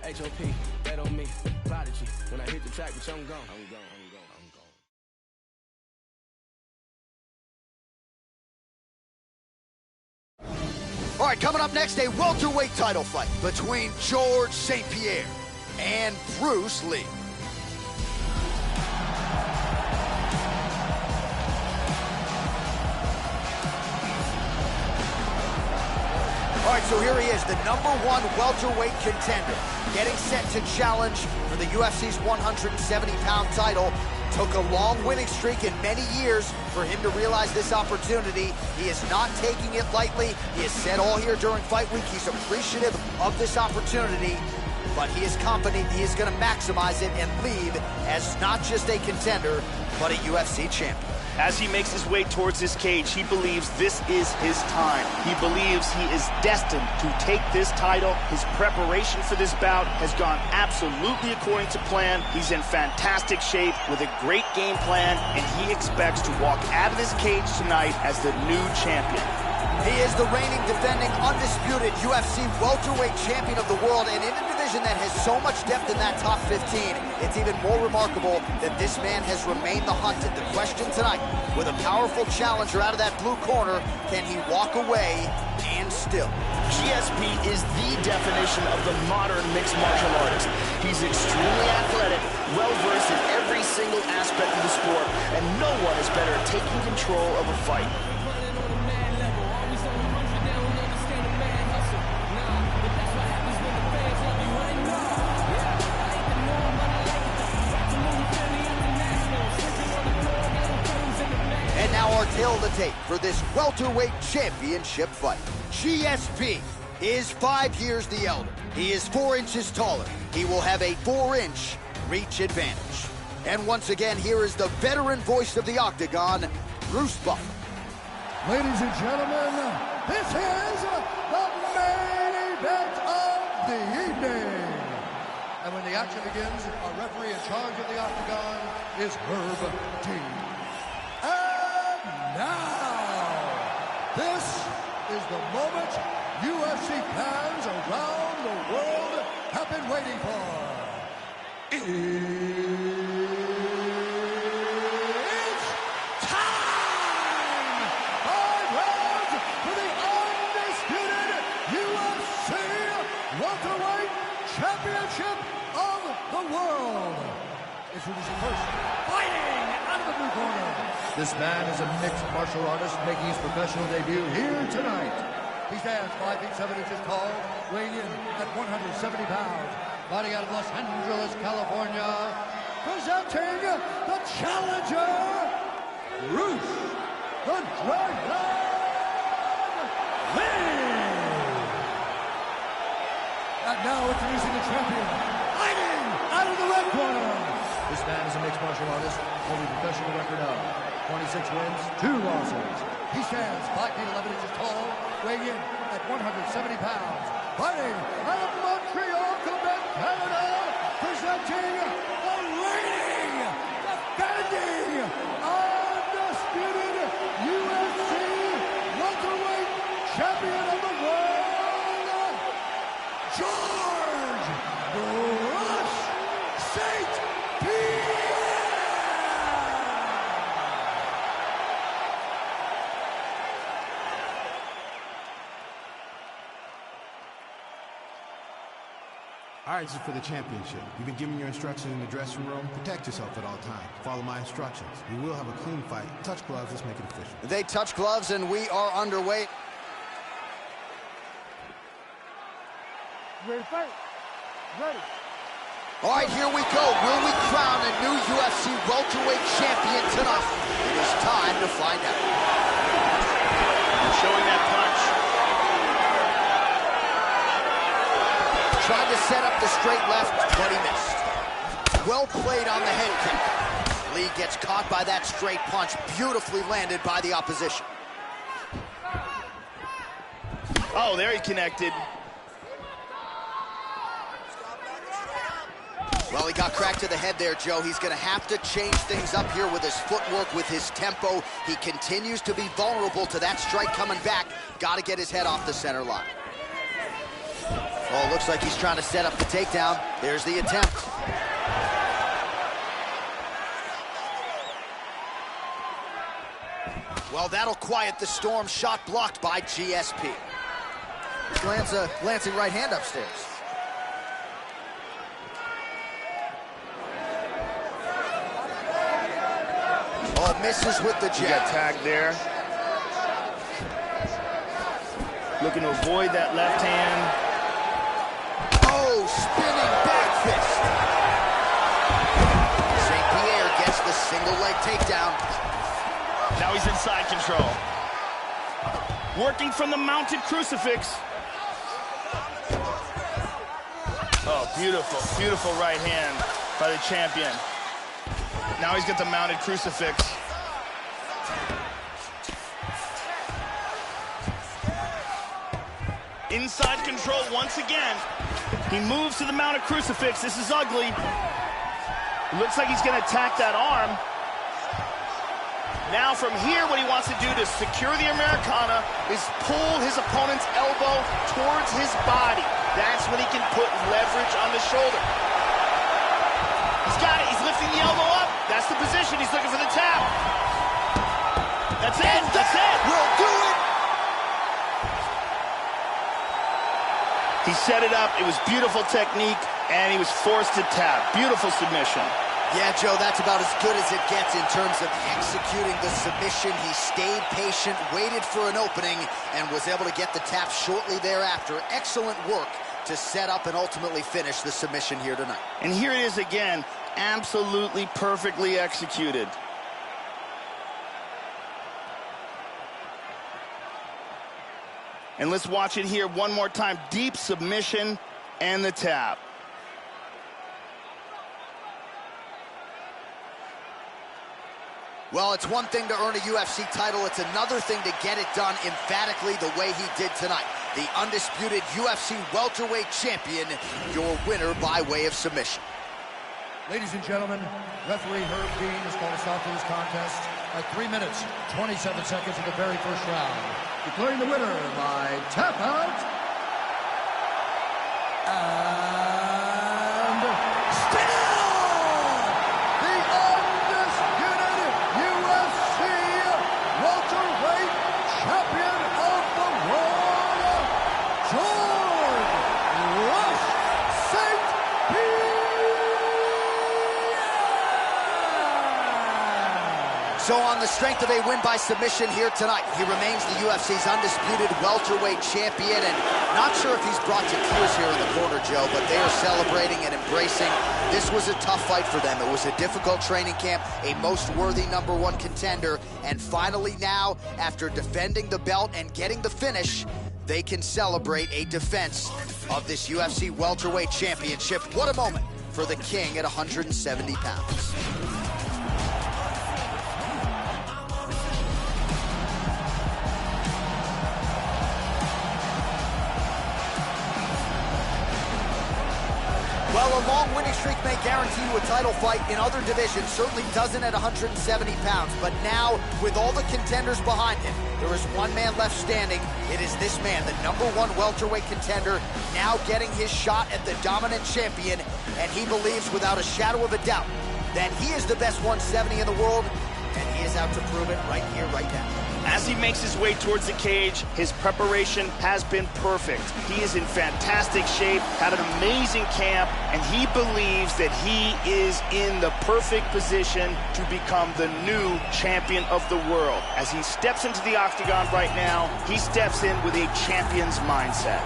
H.O.P. Bet on me. Prodigy. When I hit the track, bitch, I'm gone. All right, coming up next, a welterweight title fight between George St-Pierre and Bruce Lee. All right, so here he is, the #1 welterweight contender, getting set to challenge for the UFC's 170-pound title. Took a long winning streak in many years for him to realize this opportunity. He is not taking it lightly. He has said all here during fight week he's appreciative of this opportunity, but he is confident he is going to maximize it and leave as not just a contender, but a UFC champion. As he makes his way towards this cage, he believes this is his time. He believes he is destined to take this title. His preparation for this bout has gone absolutely according to plan. He's in fantastic shape with a great game plan, and he expects to walk out of this cage tonight as the new champion. He is the reigning, defending, undisputed UFC welterweight champion of the world, and in a division that has so much depth in that top 15, it's even more remarkable that this man has remained the hunted. The question tonight, with a powerful challenger out of that blue corner, can he walk away and still? GSP is the definition of the modern mixed martial artist. He's extremely athletic, well-versed in every single aspect of the sport, and no one is better at taking control of a fight. And now our tale of the tape for this welterweight championship fight. GSP is 5 years the elder. He is 4 inches taller. He will have a 4-inch reach advantage. And once again, here is the veteran voice of the Octagon, Bruce Buffer. Ladies and gentlemen, this is the main event of the evening. And when the action begins, our referee in charge of the Octagon is Herb Dean. Now, this is the moment UFC fans around the world have been waiting for. It's time! 5 rounds for the undisputed UFC Welterweight Championship of the world. Introducing first, fighting out of the blue corner. This man is a mixed martial artist making his professional debut here tonight. He stands 5 feet 7 inches tall, weighing in at 170 pounds. Fighting out of Los Angeles, California, presenting the challenger, Bruce the Dragon Lee. And now introducing the champion, fighting out of the red corner. This man is a mixed martial artist holding a professional record of 26 wins, 2 losses. He stands 5 feet 11 inches tall, weighing in at 170 pounds. Fighting out of Montreal, Quebec, Canada, presenting the reigning, defending, undisputed UFC welterweight champion of the world, George Bruce St-Pierre. All right, this is for the championship. You've been given your instructions in the dressing room. Protect yourself at all times. Follow my instructions. We will have a clean fight. Touch gloves. Let's make it official. They touch gloves, and we are underway. Ready to fight? Ready. All right, here we go. Will we crown a new UFC welterweight champion tonight? It is time to find out. Showing that punch. Tried to set up the straight left, but he missed. Well played on the head kick. Lee gets caught by that straight punch, beautifully landed by the opposition. Oh, there he connected. Well, he got cracked to the head there, Joe. He's going to have to change things up here with his footwork, with his tempo. He continues to be vulnerable to that strike coming back. Got to get his head off the center line. Oh, looks like he's trying to set up the takedown. There's the attempt. Well, that'll quiet the storm. Shot blocked by GSP. He lands a glancing right hand upstairs. Oh, misses with the jab. He got tagged there. Looking to avoid that left hand. Oh, spinning back fist. St-Pierre gets the single leg takedown. Now he's in side control. Working from the mounted crucifix. Oh, beautiful, beautiful right hand by the champion. Now he's got the mounted crucifix. Inside control once again. He moves to the mounted crucifix. This is ugly. Looks like he's going to attack that arm. Now from here, what he wants to do to secure the Americana is pull his opponent's elbow towards his body. That's when he can put leverage on the shoulder. He's got it. He's lifting the elbow up. That's the position. He's looking for the tap. That's it. That's it. We'll do it. He set it up. It was beautiful technique, and he was forced to tap. Beautiful submission. Yeah, Joe, that's about as good as it gets in terms of executing the submission. He stayed patient, waited for an opening, and was able to get the tap shortly thereafter. Excellent work to set up and ultimately finish the submission here tonight. And here it is again, absolutely perfectly executed. And let's watch it here one more time. Deep submission and the tap. Well, it's one thing to earn a UFC title. It's another thing to get it done emphatically the way he did tonight. The undisputed UFC welterweight champion, your winner by way of submission. Ladies and gentlemen, referee Herb Dean is going to stop this contest at 3 minutes, 27 seconds of the very first round. Declaring the winner by tap out. And still the undisputed UFC welterweight champion of the world, George Rush St-Pierre. So on the strength of a win by submission here tonight, he remains the UFC's undisputed welterweight champion, and not sure if he's brought to tears here in the corner, Joe, but they are celebrating and embracing. This was a tough fight for them. It was a difficult training camp, a most worthy #1 contender, and finally now, after defending the belt and getting the finish, they can celebrate a defense of this UFC welterweight championship. What a moment for the king at 170 pounds. Well, a long winning streak may guarantee you a title fight in other divisions, certainly doesn't at 170 pounds. But now, with all the contenders behind him, there is one man left standing. It is this man, the #1 welterweight contender, now getting his shot at the dominant champion. And he believes without a shadow of a doubt that he is the best 170 in the world, and he is out to prove it right here, right now. As he makes his way towards the cage, his preparation has been perfect. He is in fantastic shape, had an amazing camp, and he believes that he is in the perfect position to become the new champion of the world. As he steps into the octagon right now, he steps in with a champion's mindset.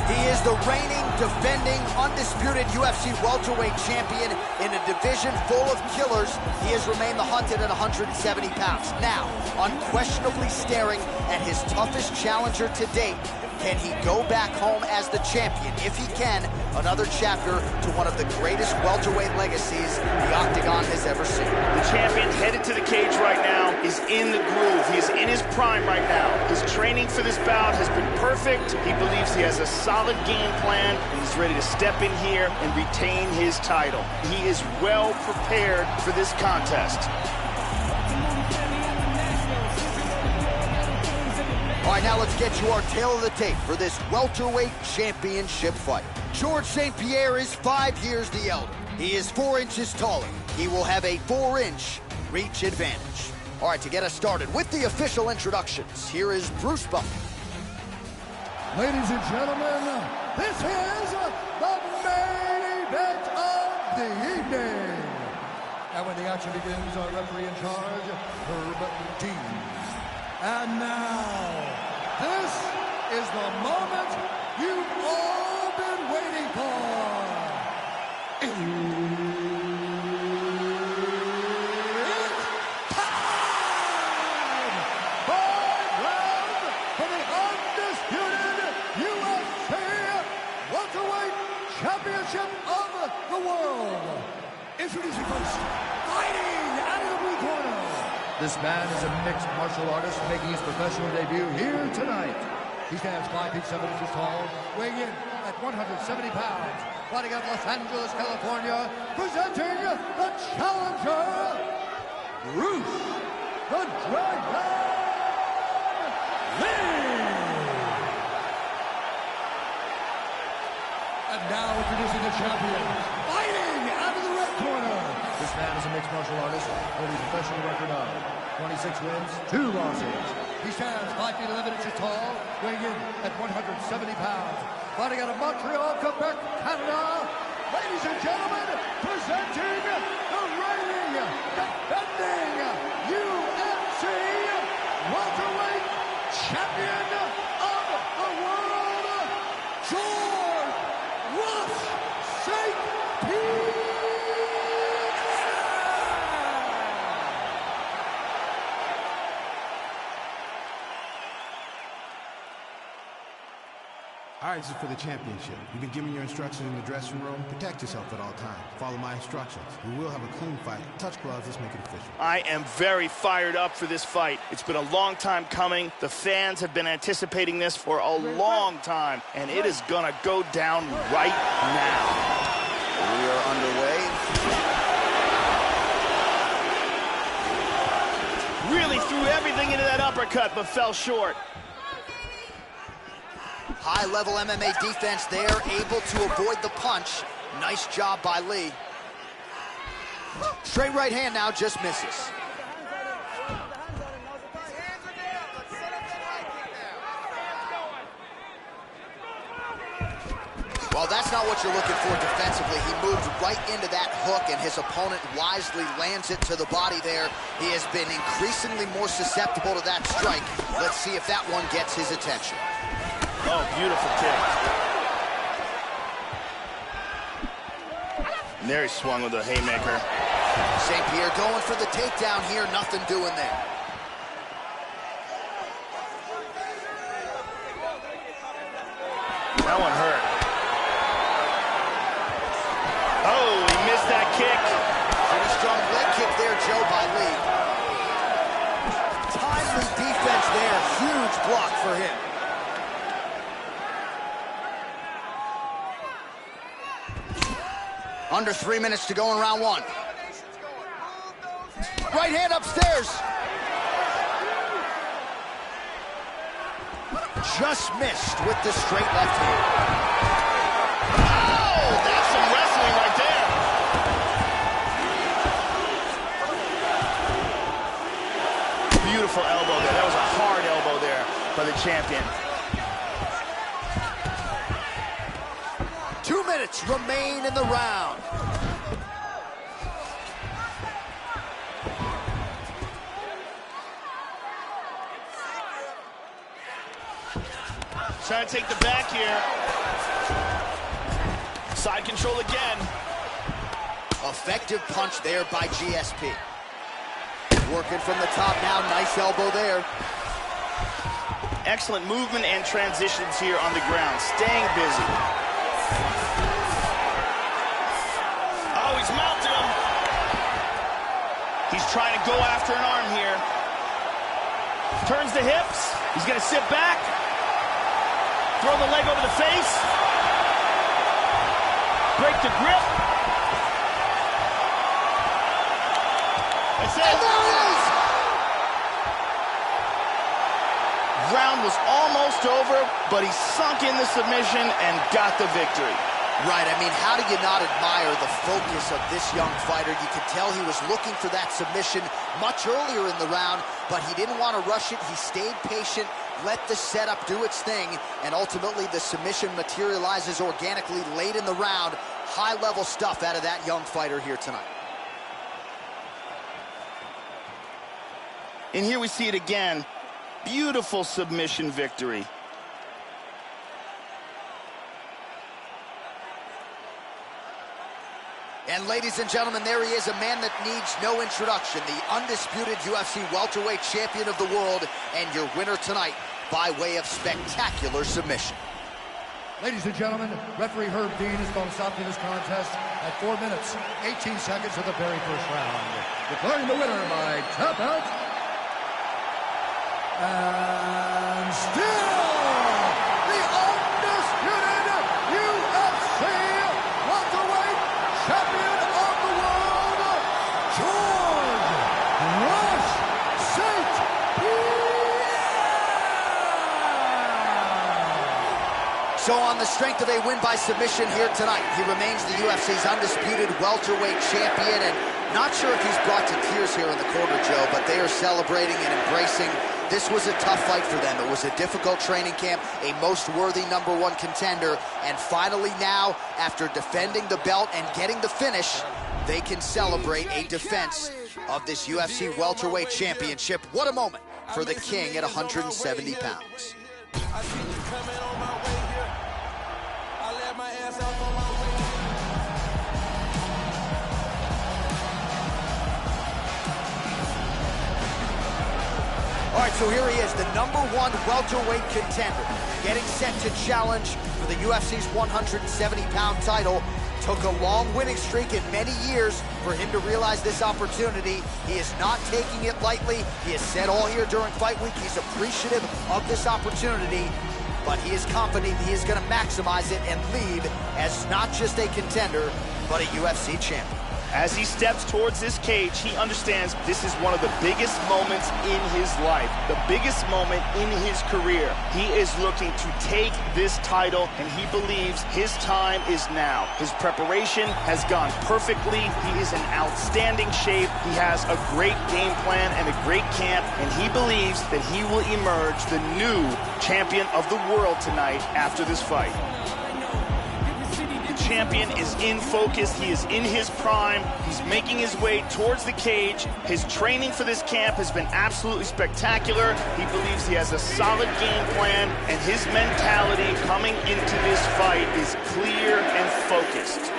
He is the reigning, defending, undisputed UFC welterweight champion in a division full of killers. He has remained the hunted at 170 pounds. Now, unquestionably staring at his toughest challenger to date. Can he go back home as the champion? If he can, another chapter to one of the greatest welterweight legacies the Octagon has ever seen. The champion headed to the cage right now is in the groove. He is in his prime right now. His training for this bout has been perfect. He believes he has a solid game plan, and he's ready to step in here and retain his title. He is well prepared for this contest. All right, now let's get you our tail of the tape for this welterweight championship fight. George St-Pierre is 5 years the elder. He is 4 inches taller. He will have a 4-inch reach advantage. All right, to get us started with the official introductions, here is Bruce Buffer. Ladies and gentlemen, this is the main event of the evening. And when the action begins, our referee in charge, Herb Dean. And now, this is the moment you've all been waiting for. It's time! 5 rounds for the undisputed UFC Welterweight Championship of the World. Introducing first, fighting out of the blue corner. This man is a mixed martial artist making his professional debut here tonight. He stands 5 feet 7 inches tall, weighing in at 170 pounds. Fighting out of Los Angeles, California, presenting the challenger, Bruce the Dragon Lee. And now introducing the champion, fighting out of the red corner. This man is a mixed martial artist holding a professional record of 26 wins, 2 losses. He stands 5 feet 11 inches tall, weighing in at 170 pounds. Fighting out of Montreal, Quebec, Canada. Ladies and gentlemen, presenting the reigning, defending UFC welterweight champion of the world, George Rush St-Pierre. All right, this is for the championship. You've been given your instructions in the dressing room. Protect yourself at all times. Follow my instructions. We will have a clean fight. Touch gloves. Let's make it official. I am very fired up for this fight. It's been a long time coming. The fans have been anticipating this for a long time, and it is gonna go down right now. We are underway. Really threw everything into that uppercut, but fell short. High-level MMA defense there, able to avoid the punch. Nice job by Lee. Straight right hand now, just misses. Well, that's not what you're looking for defensively. He moved right into that hook, and his opponent wisely lands it to the body there. He has been increasingly more susceptible to that strike. Let's see if that one gets his attention. Oh, beautiful kick. And there he swung with a haymaker. St-Pierre going for the takedown here, nothing doing there. That one hurt. Oh, he missed that kick. Pretty strong leg kick there, Joe, by Lee. Timely defense there, huge block for him. Under 3 minutes to go in round 1. Right hand upstairs. Just missed with the straight left hand. Oh, that's some wrestling right there. Beautiful elbow there. That was a hard elbow there by the champion. 2 minutes remain in the round. Trying to take the back here. Side control again. Effective punch there by GSP. Working from the top now, nice elbow there. Excellent movement and transitions here on the ground, staying busy. Oh, he's mounted him. He's trying to go after an arm here. Turns the hips. He's going to sit back. Throw the leg over the face. Break the grip. That's it. And there it is! round was almost over, but he sunk in the submission and got the victory. Right, I mean, how do you not admire the focus of this young fighter? You could tell he was looking for that submission much earlier in the round, but he didn't want to rush it. He stayed patient, let the setup do its thing, and ultimately the submission materializes organically late in the round. High-level stuff out of that young fighter here tonight. And here we see it again. Beautiful submission victory. And ladies and gentlemen, there he is, a man that needs no introduction, the undisputed UFC welterweight champion of the world, and your winner tonight by way of spectacular submission. Ladies and gentlemen, referee Herb Dean is going to stop this contest at 4 minutes, 18 seconds of the very first round. Declaring the winner by tap out. And still, the undisputed UFC welterweight champion of the world, George Rush St-Pierre. So on the strength of a win by submission here tonight, he remains the UFC's undisputed welterweight champion, and not sure if he's brought to tears here in the corner, Joe, but they are celebrating and embracing. This was a tough fight for them. It was a difficult training camp, a most worthy #1 contender, and finally now, after defending the belt and getting the finish, they can celebrate a defense of this UFC welterweight championship. What a moment for the king at 170 pounds. I see you coming on my way here. I let my ass out on my way. All right, so here he is, the #1 welterweight contender, getting set to challenge for the UFC's 170-pound title. Took a long winning streak in many years for him to realize this opportunity. He is not taking it lightly. He has said all year during fight week he's appreciative of this opportunity, but he is confident he is going to maximize it and leave as not just a contender, but a UFC champion. As he steps towards this cage, he understands this is one of the biggest moments in his life, the biggest moment in his career. He is looking to take this title, and he believes his time is now. His preparation has gone perfectly. He is in outstanding shape. He has a great game plan and a great camp, and he believes that he will emerge the new champion of the world tonight after this fight. Champion is in focus. He is in his prime. He's making his way towards the cage. His training for this camp has been absolutely spectacular. He believes he has a solid game plan, and his mentality coming into this fight is clear and focused.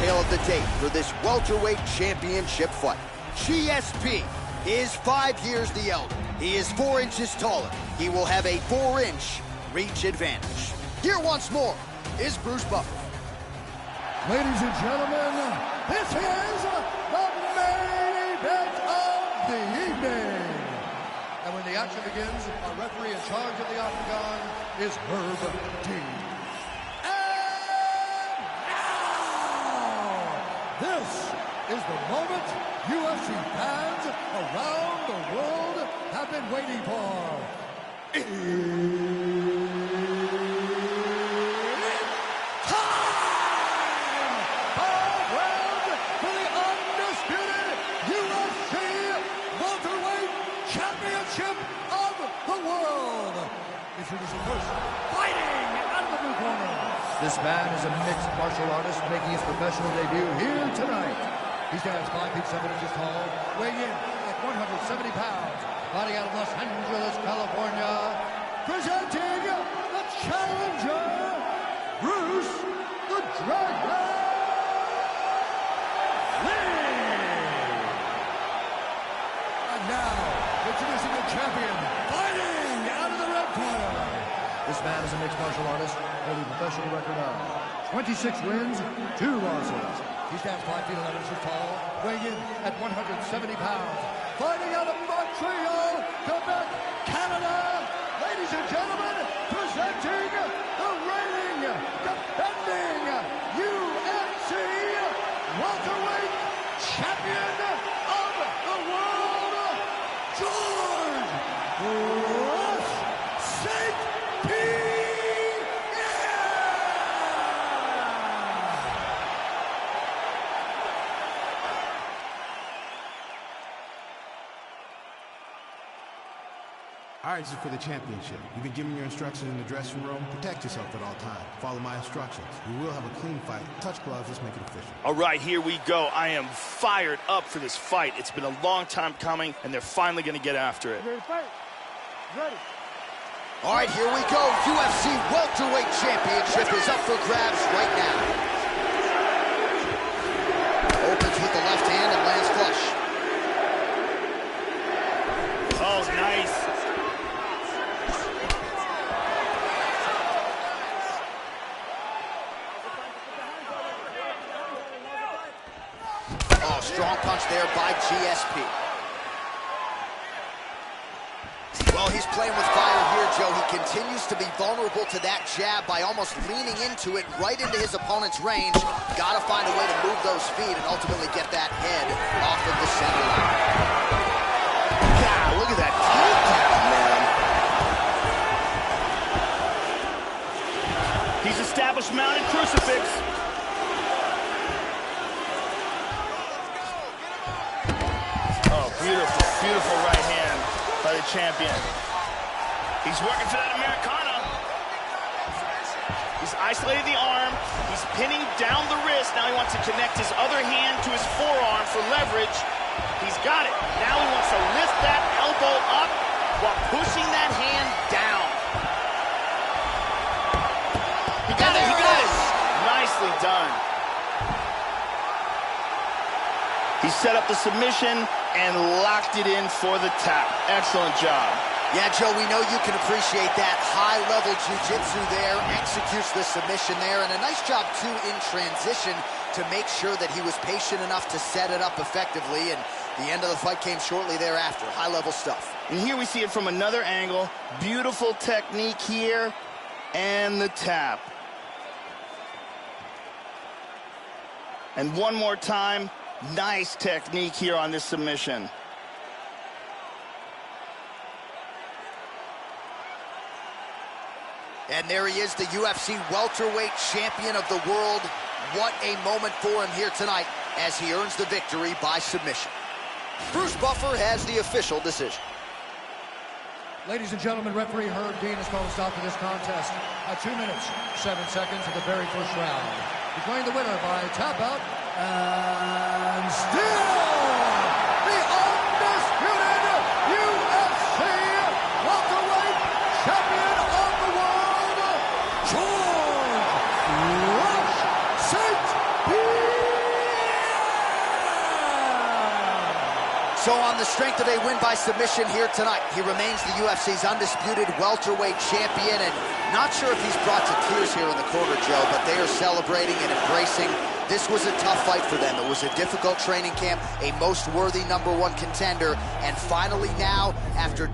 Of the date for this welterweight championship fight. GSP is 5 years the elder. He is 4 inches taller. He will have a 4-inch reach advantage. Here once more is Bruce Buffer. Ladies and gentlemen, this is the main event of the evening. And when the action begins, our referee in charge of the octagon is Herb Dean. This is the moment UFC fans around the world have been waiting for. It's time! 5 rounds for the undisputed UFC welterweight championship of the world. Introducing first, fighting out of the blue corner. This man is a mixed martial artist making his professional debut here tonight. He stands 5 feet 7 inches tall, weighing in at 170 pounds, fighting out of Los Angeles, California, presenting the challenger, Bruce the Dragon Lee. And now, introducing the champion, fighting out of the red corner. This man is a mixed martial artist holding a professional record of 26 wins, 2 losses. He stands 5 feet 11 inches tall, weighing in at 170 pounds, fighting out of Montreal, Quebec, Canada. Ladies and gentlemen, presenting the reigning, defending UFC welterweight champion of the world, George St-Pierre. All right, this is for the championship. You've been given your instructions in the dressing room. Protect yourself at all times. Follow my instructions. We will have a clean fight. Touch gloves. Let's make it official. All right, here we go. I am fired up for this fight. It's been a long time coming, and they're finally going to get after it. Ready to fight? Ready. All right, here we go. UFC Welterweight Championship is up for grabs right now. Opens with the left hand and lands flush. Oh, nice. Oh, strong punch there by GSP. Well, he's playing with fire here, Joe. He continues to be vulnerable to that jab by almost leaning into it right into his opponent's range. Got to find a way to move those feet and ultimately get that head off of the center line. God, look at that takedown, man. He's established mounted crucifix. Oh, beautiful, beautiful right hand by the champion. He's working for that Americana. He's isolated the arm. He's pinning down the wrist. Now he wants to connect his other hand to his forearm for leverage. He's got it. Now he wants to lift that elbow up while pushing that hand down. He got it. He got it. Nicely done. He set up the submission and locked it in for the tap. Excellent job. Yeah, Joe, we know you can appreciate that high-level jiu-jitsu there, executes the submission there, and a nice job, too, in transition to make sure that he was patient enough to set it up effectively, and the end of the fight came shortly thereafter. High-level stuff. And here we see it from another angle. Beautiful technique here, and the tap. And one more time, nice technique here on this submission. And there he is, the UFC welterweight champion of the world. What a moment for him here tonight as he earns the victory by submission. Bruce Buffer has the official decision. Ladies and gentlemen, referee Herb Dean has called a stop to this contest at 2 minutes, 7 seconds of the very first round. Declaring the winner by tap out and still the undisputed UFC welterweight champion of the world, George St-Pierre. So on the strength of a win by submission here tonight, he remains the UFC's undisputed welterweight champion, and not sure if he's brought to tears here in the corner, Joe, but they are celebrating and embracing. This was a tough fight for them. It was a difficult training camp, a most worthy #1 contender, and finally now, after